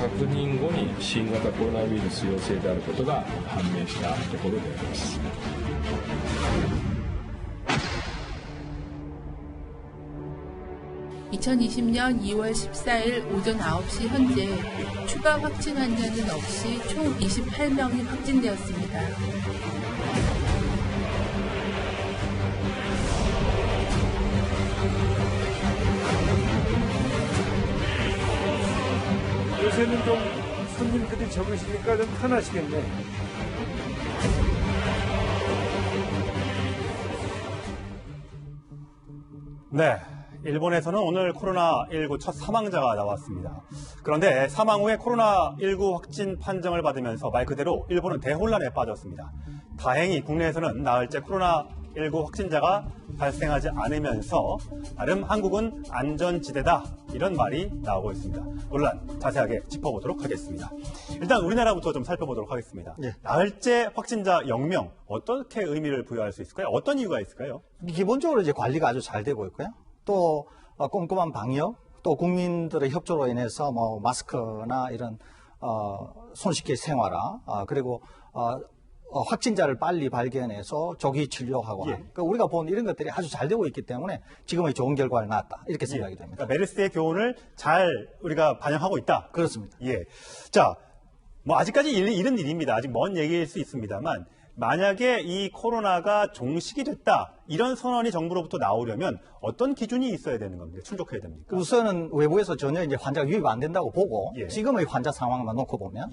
確認後に新型コロナウイルス陽性であることが判明したところであります。2020년 2월 14일 오전 9시 현재 추가 확진 환자는 없이 총 28명이 확진되었습니다. 요새는 좀 손님들이 적으시니까 좀 편하시겠네. 네. 일본에서는 오늘 코로나19 첫 사망자가 나왔습니다. 그런데 사망 후에 코로나19 확진 판정을 받으면서 말 그대로 일본은 대혼란에 빠졌습니다. 다행히 국내에서는 나흘째 코로나19 확진자가 발생하지 않으면서 나름 한국은 안전지대다 이런 말이 나오고 있습니다. 논란 자세하게 짚어보도록 하겠습니다. 일단 우리나라부터 좀 살펴보도록 하겠습니다. 네. 나흘째 확진자 0명 어떻게 의미를 부여할 수 있을까요? 어떤 이유가 있을까요? 기본적으로 이제 관리가 아주 잘 되고 있고요. 또 꼼꼼한 방역, 또 국민들의 협조로 인해서 뭐 마스크나 이런 손 씻기 생활화, 그리고 확진자를 빨리 발견해서 조기 치료하고 그러니까 우리가 본 이런 것들이 아주 잘 되고 있기 때문에 지금의 좋은 결과를 낳았다 이렇게 생각이 됩니다. 그러니까 메르스의 교훈을 잘 우리가 반영하고 있다. 그렇습니다. 예. 자, 뭐 아직까지 이른 일입니다. 아직 먼 얘기일 수 있습니다만. 만약에 이 코로나가 종식이 됐다 이런 선언이 정부로부터 나오려면 어떤 기준이 있어야 되는 겁니까? 충족해야 됩니까? 우선은 외부에서 전혀 이제 환자가 유입 안 된다고 보고 지금의 환자 상황만 놓고 보면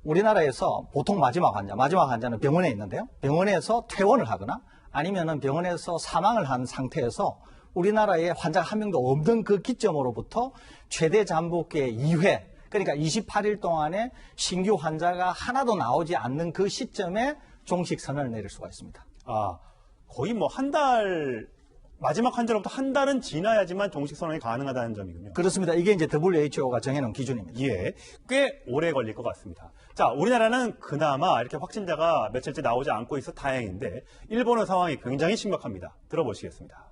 우리나라에서 보통 마지막 환자는 병원에 있는데요. 병원에서 퇴원을 하거나 아니면은 병원에서 사망을 한 상태에서 우리나라에 환자가 한 명도 없는 그 기점으로부터 최대 잠복기의 2회 그러니까 28일 동안에 신규 환자가 하나도 나오지 않는 그 시점에 종식 선언을 내릴 수가 있습니다. 거의 뭐 한 달, 마지막 환자로부터 한 달은 지나야지만 종식 선언이 가능하다는 점이군요. 그렇습니다. 이게 이제 WHO가 정해놓은 기준입니다. 예, 꽤 오래 걸릴 것 같습니다. 자, 우리나라는 그나마 이렇게 확진자가 며칠째 나오지 않고 있어 다행인데 일본의 상황이 굉장히 심각합니다. 들어보시겠습니다.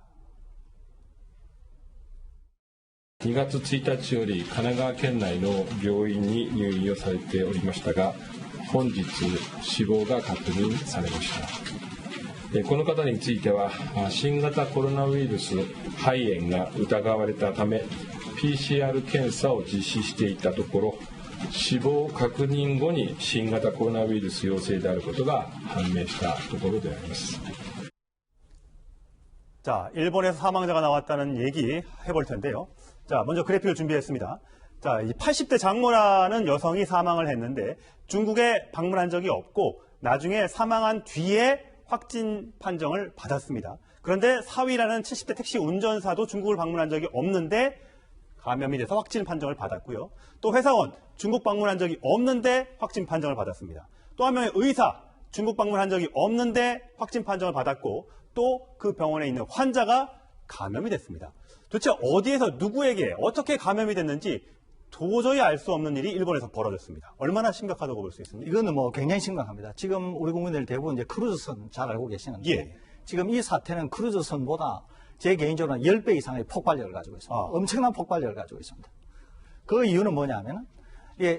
2月1日より神奈川県内の病院に入院をされておりましたが、本日死亡が確認されました。この方については新型コロナウイルス肺炎が疑われたため PCR 検査を実施していたところ、死亡確認後に新型コロナウイルス陽性であることが判明したところであります。 자, 일본에서 사망자가 나왔다는 얘기 해볼 텐데요. 자, 먼저 그래픽을 준비했습니다. 자, 이 80대 장모라는 여성이 사망을 했는데 중국에 방문한 적이 없고 나중에 사망한 뒤에 확진 판정을 받았습니다. 그런데 4위라는 70대 택시 운전사도 중국을 방문한 적이 없는데 감염이 돼서 확진 판정을 받았고요. 또 회사원, 중국 방문한 적이 없는데 확진 판정을 받았습니다. 또 한 명의 의사, 중국 방문한 적이 없는데 확진 판정을 받았고 또 그 병원에 있는 환자가 감염이 됐습니다. 도대체 어디에서 누구에게 어떻게 감염이 됐는지 도저히 알 수 없는 일이 일본에서 벌어졌습니다. 얼마나 심각하다고 볼 수 있습니까? 이거는 뭐 굉장히 심각합니다. 지금 우리 국민들 대부분 이제 크루즈선 잘 알고 계시는데 지금 이 사태는 크루즈선보다 제 개인적으로는 10배 이상의 폭발력을 가지고 있습니다. 엄청난 폭발력을 가지고 있습니다. 그 이유는 뭐냐면은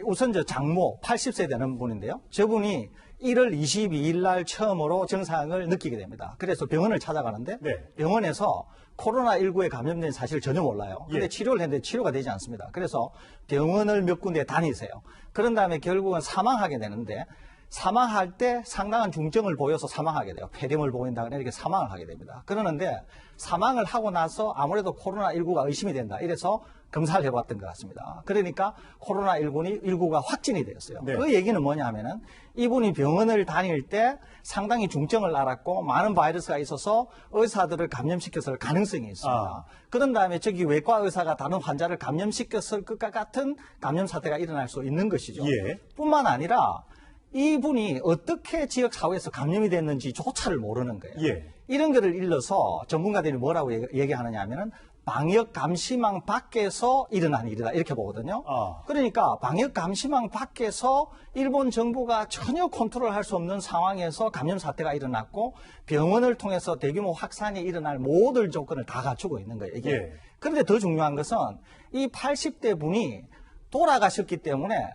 우선 저 장모 80세 되는 분인데요. 저분이 1월 22일 날 처음으로 증상을 느끼게 됩니다. 그래서 병원을 찾아가는데 병원에서 코로나19에 감염된 사실을 전혀 몰라요. 근데 치료를 했는데 치료가 되지 않습니다. 그래서 병원을 몇 군데 다니세요. 그런 다음에 결국은 사망하게 되는데 사망할 때 상당한 중증을 보여서 사망하게 돼요. 폐렴을 보인다거나 이렇게 사망을 하게 됩니다. 그러는데 사망을 하고 나서 아무래도 코로나19가 의심이 된다. 이래서 검사를 해봤던 것 같습니다. 그러니까 코로나19가 확진이 되었어요. 그 얘기는 뭐냐 하면은 이분이 병원을 다닐 때 상당히 중증을 앓았고 많은 바이러스가 있어서 의사들을 감염시켰을 가능성이 있습니다. 그런 다음에 저기 외과 의사가 다른 환자를 감염시켰을 것과 같은 감염 사태가 일어날 수 있는 것이죠. 뿐만 아니라 이분이 어떻게 지역 사회에서 감염이 됐는지조차를 모르는 거예요. 이런 거를 일러서 전문가들이 뭐라고 얘기하느냐 하면은 방역 감시망 밖에서 일어난 일이다 이렇게 보거든요. 그러니까 방역 감시망 밖에서 일본 정부가 전혀 컨트롤할 수 없는 상황에서 감염 사태가 일어났고 병원을 통해서 대규모 확산이 일어날 모든 조건을 다 갖추고 있는 거예요. 이게. 그런데 더 중요한 것은 이 80대 분이 돌아가셨기 때문에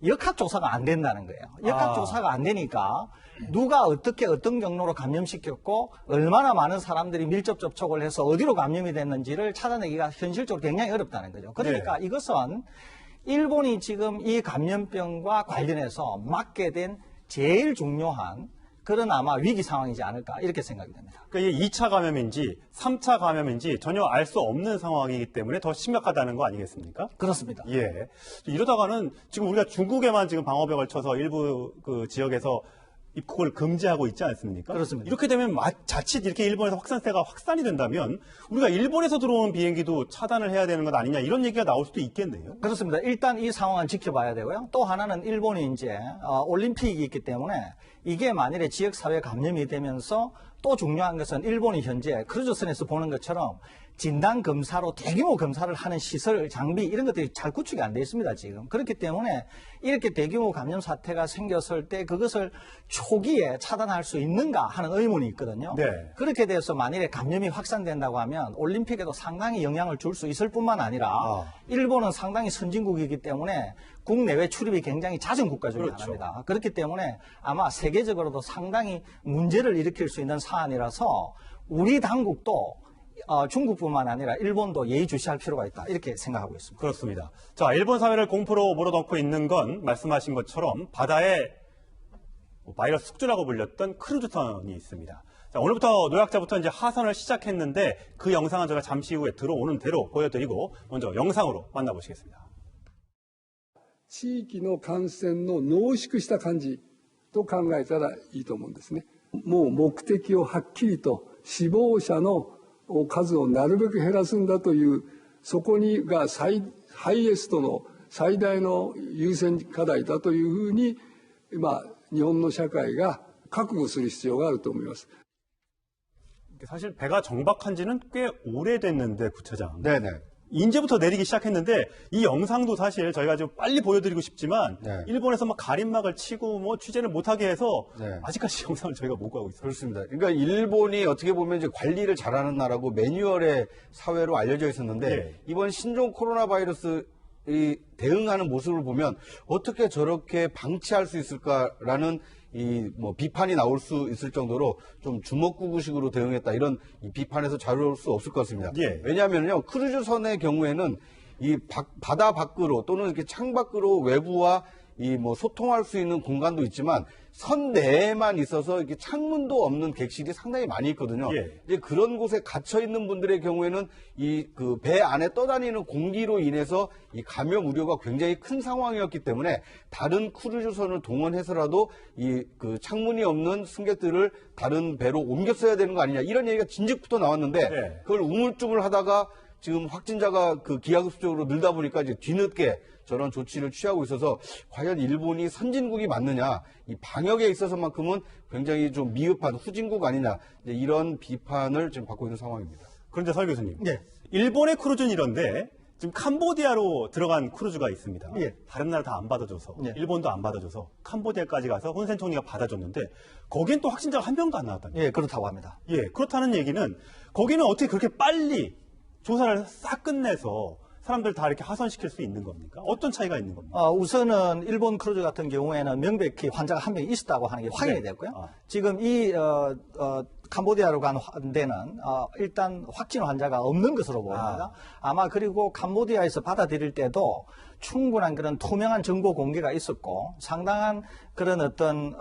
역학조사가 안 된다는 거예요. 역학조사가 안 되니까 누가 어떻게 어떤 경로로 감염시켰고 얼마나 많은 사람들이 밀접 접촉을 해서 어디로 감염이 됐는지를 찾아내기가 현실적으로 굉장히 어렵다는 거죠. 그러니까 이것은 일본이 지금 이 감염병과 관련해서 맞게 된 제일 중요한 그런 아마 위기 상황이지 않을까 이렇게 생각이 됩니다. 그러니까 이게 2차 감염인지 3차 감염인지 전혀 알 수 없는 상황이기 때문에 더 심각하다는 거 아니겠습니까? 그렇습니다. 예. 이러다가는 지금 우리가 중국에만 지금 방어벽을 걸쳐서 일부 그 지역에서 입국을 금지하고 있지 않습니까? 그렇습니다. 이렇게 되면 자칫 이렇게 일본에서 확산세가 확산이 된다면 우리가 일본에서 들어오는 비행기도 차단을 해야 되는 것 아니냐 이런 얘기가 나올 수도 있겠네요. 그렇습니다. 일단 이 상황을 지켜봐야 되고요. 또 하나는 일본이 이제 올림픽이 있기 때문에 이게 만일에 지역사회 감염이 되면서 또 중요한 것은 일본이 현재 크루즈선에서 보는 것처럼 진단검사로 대규모 검사를 하는 시설, 장비 이런 것들이 잘 구축이 안 돼 있습니다, 지금. 그렇기 때문에 이렇게 대규모 감염 사태가 생겼을 때 그것을 초기에 차단할 수 있는가 하는 의문이 있거든요. 네. 그렇게 돼서 만일에 감염이 확산된다고 하면 올림픽에도 상당히 영향을 줄 수 있을 뿐만 아니라 일본은 상당히 선진국이기 때문에 국내외 출입이 굉장히 잦은 국가 중에 하나입니다. 그렇기 때문에 아마 세계적으로도 상당히 문제를 일으킬 수 있는 사안이라서 우리 당국도 중국뿐만 아니라 일본도 예의주시할 필요가 있다 이렇게 생각하고 있습니다. 그렇습니다. 자, 일본 사회를 공포로 몰아넣고 있는 건 말씀하신 것처럼 바다에 바이러스 숙주라고 불렸던 크루즈선이 있습니다. 자, 오늘부터 노약자부터 이제 하선을 시작했는데 그 영상은 제가 잠시 후에 들어오는 대로 보여드리고 먼저 영상으로 만나보시겠습니다. 地域の感染の濃縮した感じと考えたらいいと思うんですね。もう目的をはっきりと死亡者の数をなるべく減らすんだという、そこがハイエストの最大の優先課題だというふうに、日本の社会が覚悟する必要があると思います。 사실 배가 정박한 지는 꽤 오래됐는데 부처장. 네네. 인제부터 내리기 시작했는데 이 영상도 사실 저희가 좀 빨리 보여드리고 싶지만 일본에서 막 가림막을 치고 뭐 취재를 못하게 해서 아직까지 영상을 저희가 못 가고 있어요. 그렇습니다. 그러니까 일본이 어떻게 보면 이제 관리를 잘하는 나라고 매뉴얼의 사회로 알려져 있었는데 이번 신종 코로나 바이러스 대응하는 모습을 보면 어떻게 저렇게 방치할 수 있을까라는 비판이 나올 수 있을 정도로 좀 주먹구구식으로 대응했다 이런 비판에서 자유로울 수 없을 것 같습니다. 왜냐하면요 크루즈선의 경우에는 바다 밖으로 또는 이렇게 창 밖으로 외부와 소통할 수 있는 공간도 있지만 선 내에만 있어서 이렇게 창문도 없는 객실이 상당히 많이 있거든요. 이제 그런 곳에 갇혀 있는 분들의 경우에는 그 배 안에 떠다니는 공기로 인해서 이 감염 우려가 굉장히 큰 상황이었기 때문에 다른 크루즈선을 동원해서라도 그 창문이 없는 승객들을 다른 배로 옮겼어야 되는 거 아니냐 이런 얘기가 진즉부터 나왔는데 그걸 우물쭈물하다가 지금 확진자가 그 기하급수적으로 늘다 보니까 이제 뒤늦게 저런 조치를 취하고 있어서 과연 일본이 선진국이 맞느냐, 이 방역에 있어서만큼은 굉장히 좀 미흡한 후진국 아니냐 이런 비판을 지금 받고 있는 상황입니다. 그런데 설 교수님, 일본의 크루즈는 이런데 지금 캄보디아로 들어간 크루즈가 있습니다. 다른 나라 다 안 받아줘서 일본도 안 받아줘서 캄보디아까지 가서 훈센 총리가 받아줬는데 거긴 또 확진자가 한 명도 안 나왔다니. 그렇다고 합니다. 그렇다는 얘기는 거기는 어떻게 그렇게 빨리 조사를 싹 끝내서 사람들 다 이렇게 하선시킬 수 있는 겁니까? 어떤 차이가 있는 겁니까? 우선은 일본 크루즈 같은 경우에는 명백히 환자가 한 명 있었다고 하는 게 확인이 됐고요. 지금 이 캄보디아로 간 데는 일단 확진 환자가 없는 것으로 보입니다. 아마 그리고 캄보디아에서 받아들일 때도 충분한 그런 투명한 정보 공개가 있었고 상당한 그런 어떤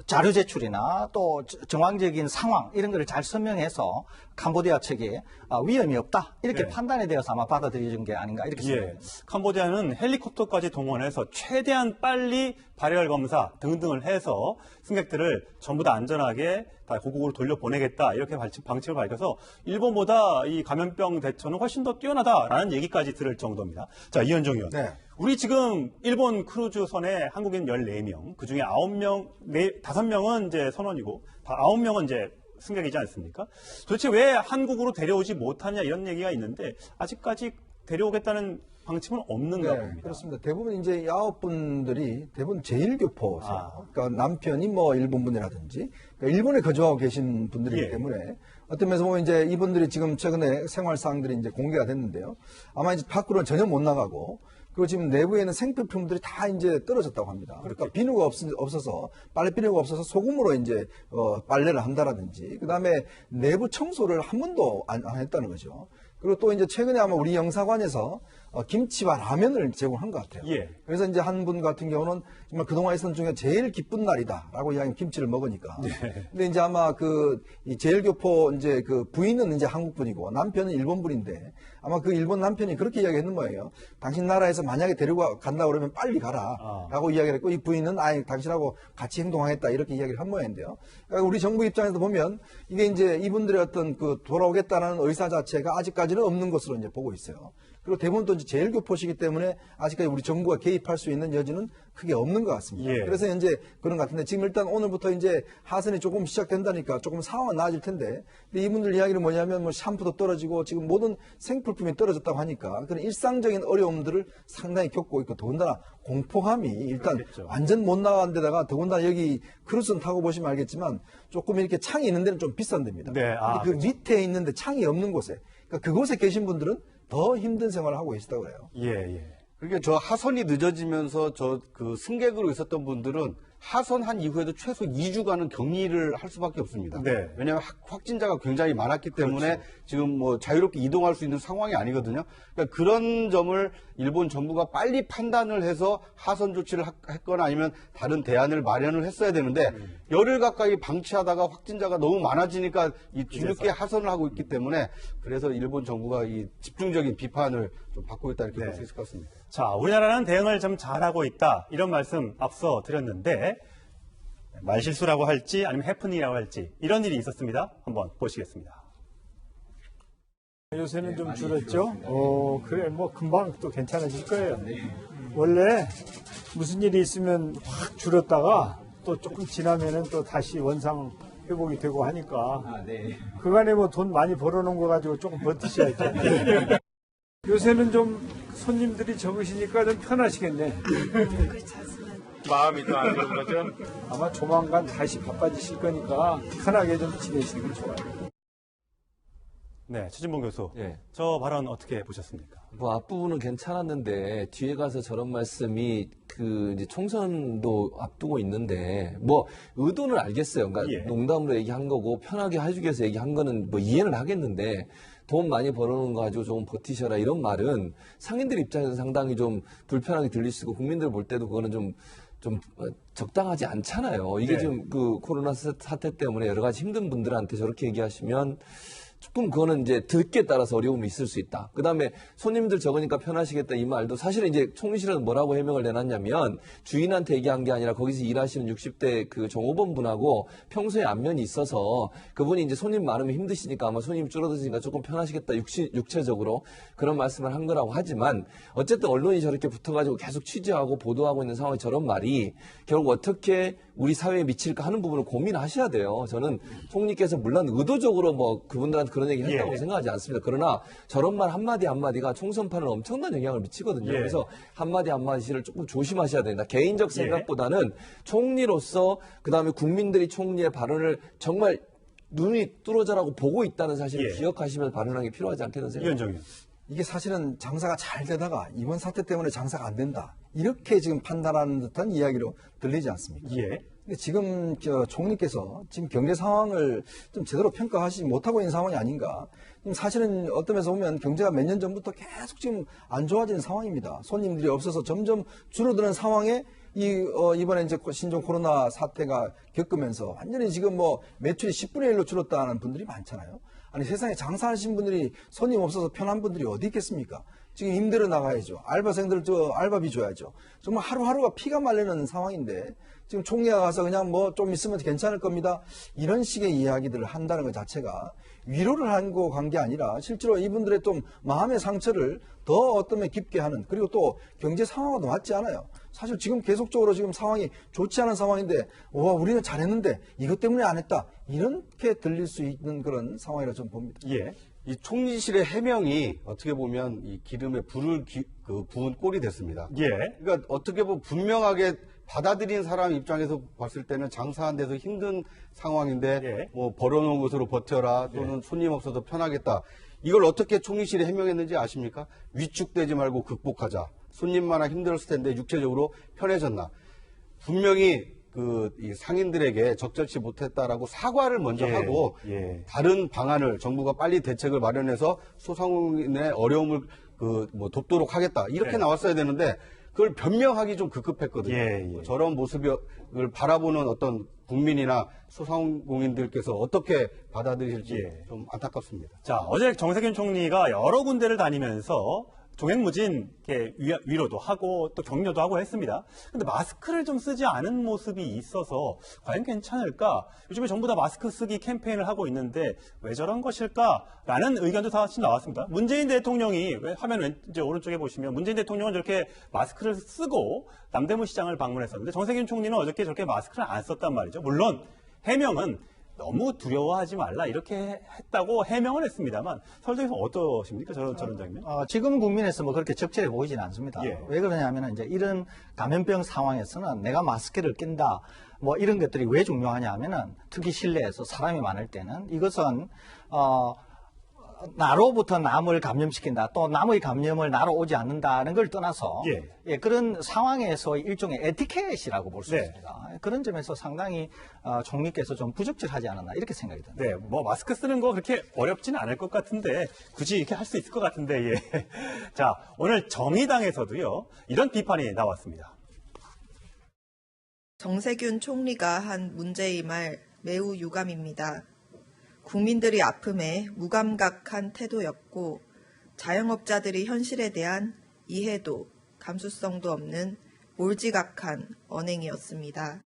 자료 제출이나 또 정황적인 상황 이런 거를 잘 설명해서 캄보디아 측이 위험이 없다 이렇게 판단에 대해서 아마 받아들여준 게 아닌가 이렇게 생각합니다. 캄보디아는 헬리콥터까지 동원해서 최대한 빨리 발열 검사 등등을 해서 승객들을 전부 다 안전하게 다 고국으로 돌려보내겠다 이렇게 방침을 밝혀서 일본보다 이 감염병 대처는 훨씬 더 뛰어나다라는 얘기까지 들을 정도입니다. 자, 이현종 의원. 우리 지금 일본 크루즈선에 한국인 14명, 그중에 5명은 이제 선원이고 9명은 이제 승객이지 않습니까? 도대체 왜 한국으로 데려오지 못하냐 이런 얘기가 있는데 아직까지 데려오겠다는 방침은 없는가 봅니다. 그렇습니다. 대부분 이제 9분들이 대부분 제1교포세요. 그러니까 남편이 일본 분이라든지 그러니까 일본에 거주하고 계신 분들이기 때문에 어떤 면에서 보면 이제 이분들이 지금 최근에 생활사항들이 이제 공개가 됐는데요. 아마 이제 밖으로는 전혀 못 나가고 그리고 지금 내부에는 생필품들이 다 이제 떨어졌다고 합니다. 그러니까 비누가 없어서 빨래 비누가 없어서 소금으로 이제 빨래를 한다라든지 그다음에 내부 청소를 한 번도 안 했다는 거죠. 그리고 또 이제 최근에 아마 우리 영사관에서 김치와 라면을 제공한 것 같아요. 예. 그래서 이제 한 분 같은 경우는 정말 그동안 있었던 중에 제일 기쁜 날이다라고 이야기 김치를 먹으니까. 근데 이제 아마 이 제일교포 이제 그 부인은 이제 한국 분이고 남편은 일본 분인데 아마 그 일본 남편이 그렇게 이야기했는 거예요. 당신 나라에서 만약에 데리고 간다 그러면 빨리 가라라고 이야기를 했고 이 부인은 아예 당신하고 같이 행동하겠다 이렇게 이야기를 한 모양인데요. 그러니까 우리 정부 입장에서 보면 이게 이제 이분들의 어떤 그 돌아오겠다는 의사 자체가 아직까지는 없는 것으로 이제 보고 있어요. 그리고 대부분 또 이제 제일교포시기 때문에 아직까지 우리 정부가 개입할 수 있는 여지는 크게 없는 것 같습니다. 예. 그래서 이제 그런 것 같은데 지금 일단 오늘부터 이제 하선이 조금 시작된다니까 조금 상황은 나아질 텐데 근데 이분들 이야기는 뭐냐면 뭐 샴푸도 떨어지고 지금 모든 생필품이 떨어졌다고 하니까 그런 일상적인 어려움들을 상당히 겪고 있고 더군다나 공포감이 일단 그렇겠죠. 완전 못 나간 데다가 더군다나 여기 크루즈선 타고 보시면 알겠지만 조금 이렇게 창이 있는 데는 좀 비싼 데입니다. 네. 아, 근데 그 밑에 있는데 창이 없는 곳에 그러니까 그곳에 계신 분들은 더 힘든 생활을 하고 계시다고 그래요. 예. 그러니까 저 하선이 늦어지면서 저 그 승객으로 있었던 분들은 하선한 이후에도 최소 2주간은 격리를 할 수밖에 없습니다. 네. 왜냐하면 확진자가 굉장히 많았기 때문에 지금 뭐 자유롭게 이동할 수 있는 상황이 아니거든요. 그러니까 그런 점을 일본 정부가 빨리 판단을 해서 하선 조치를 했거나 아니면 다른 대안을 마련을 했어야 되는데 열흘 가까이 방치하다가 확진자가 너무 많아지니까 이 뒤늦게 하선을 하고 있기 때문에 그래서 일본 정부가 이 집중적인 비판을 좀 받고 있다 이렇게 볼 수 있을 것 같습니다. 자, 우리나라는 대응을 좀 잘하고 있다. 이런 말씀 앞서 드렸는데 말실수라고 할지 아니면 해프닝이라고 할지 이런 일이 있었습니다. 한번 보시겠습니다. 요새는 좀 줄었죠? 그래, 뭐, 금방 또 괜찮아질 거예요. 원래 무슨 일이 있으면 확 줄었다가 또 조금 지나면은 또 다시 원상 회복이 되고 하니까. 그간에 뭐 돈 많이 벌어놓은 거 가지고 조금 버티셔야죠. 요새는 좀 손님들이 적으시니까 좀 편하시겠네. 마음이 또 안 좋은 거죠? 아마 조만간 다시 바빠지실 거니까 편하게 좀 지내시는 게 좋아요. 네, 최진봉 교수. 예. 저 발언 어떻게 보셨습니까? 뭐 앞부분은 괜찮았는데 뒤에 가서 저런 말씀이 그 이제 총선도 앞두고 있는데 뭐 의도는 알겠어요. 그러니까 예. 농담으로 얘기한 거고 편하게 해주기 위해서 얘기한 거는 뭐 이해는 하겠는데 돈 많이 벌어놓은 거 가지고 조금 버티셔라 이런 말은 상인들 입장에서 상당히 좀 불편하게 들릴 수 있고 국민들 볼 때도 그거는 좀 적당하지 않잖아요. 이게 네. 지금 그 코로나 사태 때문에 여러 가지 힘든 분들한테 저렇게 얘기하시면 조금 그거는 이제 듣기에 따라서 어려움이 있을 수 있다. 그 다음에 손님들 적으니까 편하시겠다 이 말도 사실은 이제 총리실은 뭐라고 해명을 내놨냐면 주인한테 얘기한 게 아니라 거기서 일하시는 60대 그 종업원 분하고 평소에 안면이 있어서 그분이 이제 손님 많으면 힘드시니까 아마 손님 줄어드시니까 조금 편하시겠다 육체적으로 그런 말씀을 한 거라고 하지만 어쨌든 언론이 저렇게 붙어가지고 계속 취재하고 보도하고 있는 상황에 저런 말이 결국 어떻게 우리 사회에 미칠까 하는 부분을 고민하셔야 돼요. 저는 총리께서 물론 의도적으로 뭐 그분들한테 그런 얘기를 했다고 생각하지 않습니다. 그러나 저런 말 한마디 한마디가 총선판에 엄청난 영향을 미치거든요. 그래서 한마디 한마디를 조금 조심하셔야 된다. 개인적 생각보다는 총리로서 그다음에 국민들이 총리의 발언을 정말 눈이 뚫어져라고 보고 있다는 사실을 기억하시면서 발언하는 게 필요하지 않겠는 생각입니다. 이현정이요. 이게 사실은 장사가 잘 되다가 이번 사태 때문에 장사가 안 된다. 이렇게 지금 판단하는 듯한 이야기로 들리지 않습니까? 예. 근데 지금 총리께서 지금 경제 상황을 좀 제대로 평가하지 못하고 있는 상황이 아닌가. 지금 사실은 어떤 면에서 보면 경제가 몇 년 전부터 계속 지금 안 좋아지는 상황입니다. 손님들이 없어서 점점 줄어드는 상황에 이번에 이제 신종 코로나 사태가 겪으면서 완전히 지금 뭐 매출이 10분의 1로 줄었다는 분들이 많잖아요. 아니 세상에 장사하신 분들이 손님 없어서 편한 분들이 어디 있겠습니까? 지금 임대료 나가야죠. 알바생들 알바비 줘야죠. 정말 하루하루가 피가 말리는 상황인데 지금 총리가 가서 그냥 뭐 좀 있으면 괜찮을 겁니다. 이런 식의 이야기들을 한다는 것 자체가 위로를 하고 간 게 아니라 실제로 이분들의 좀 마음의 상처를 더 어떤 깊게 하는 그리고 또 경제 상황과도 맞지 않아요. 사실 지금 계속적으로 지금 상황이 좋지 않은 상황인데 와 우리는 잘했는데 이것 때문에 안 했다. 이렇게 들릴 수 있는 그런 상황이라 좀 봅니다. 예. 이 총리실의 해명이 어떻게 보면 이 기름에 불을 부은 꼴이 됐습니다. 예. 그러니까 어떻게 보면 분명하게 받아들인 사람 입장에서 봤을 때는 장사한 데서 힘든 상황인데 뭐 벌어놓은 것으로 버텨라 또는 손님 없어서 편하겠다. 이걸 어떻게 총리실에 해명했는지 아십니까? 위축되지 말고 극복하자. 손님만나 힘들었을 텐데 육체적으로 편해졌나. 분명히 이 상인들에게 적절치 못했다라고 사과를 먼저 하고 다른 방안을 정부가 빨리 대책을 마련해서 소상공인의 어려움을 돕도록 하겠다. 이렇게 나왔어야 되는데 그걸 변명하기 좀 급급했거든요. 저런 모습을 바라보는 어떤 국민이나 소상공인들께서 어떻게 받아들일지 좀 안타깝습니다. 자, 어제 정세균 총리가 여러 군데를 다니면서 종횡무진 이렇게 위로도 하고 또 격려도 하고 했습니다. 근데 마스크를 좀 쓰지 않은 모습이 있어서 과연 괜찮을까? 요즘에 전부 다 마스크 쓰기 캠페인을 하고 있는데 왜 저런 것일까라는 의견도 사실 나왔습니다. 문재인 대통령이 화면 왼쪽 오른쪽에 보시면 문재인 대통령은 저렇게 마스크를 쓰고 남대문 시장을 방문했었는데 정세균 총리는 어저께 저렇게 마스크를 안 썼단 말이죠. 물론 해명은 너무 두려워하지 말라 이렇게 했다고 해명을 했습니다만 서울대에서 어떠십니까? 저런 장면? 지금 국민에서 뭐 그렇게 적절해 보이지는 않습니다. 왜 그러냐면 이제 이런 감염병 상황에서는 내가 마스크를 낀다 뭐 이런 것들이 왜 중요하냐 하면은 특히 실내에서 사람이 많을 때는 이것은 나로부터 남을 감염시킨다 또 남의 감염을 나로 오지 않는다는 걸 떠나서 그런 상황에서 일종의 에티켓이라고 볼 수 있습니다. 그런 점에서 상당히 총리께서 좀 부적절하지 않았나 이렇게 생각이 듭니다. 네, 뭐 마스크 쓰는 거 그렇게 어렵지는 않을 것 같은데 굳이 이렇게 할 수 있을 것 같은데 자, 오늘 정의당에서도요 이런 비판이 나왔습니다. 정세균 총리가 한 문제의 말 매우 유감입니다. 국민들이 아픔에 무감각한 태도였고 자영업자들이 현실에 대한 이해도 감수성도 없는 몰지각한 언행이었습니다.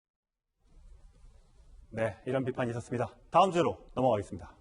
네, 이런 비판이 있었습니다. 다음 주로 넘어가겠습니다.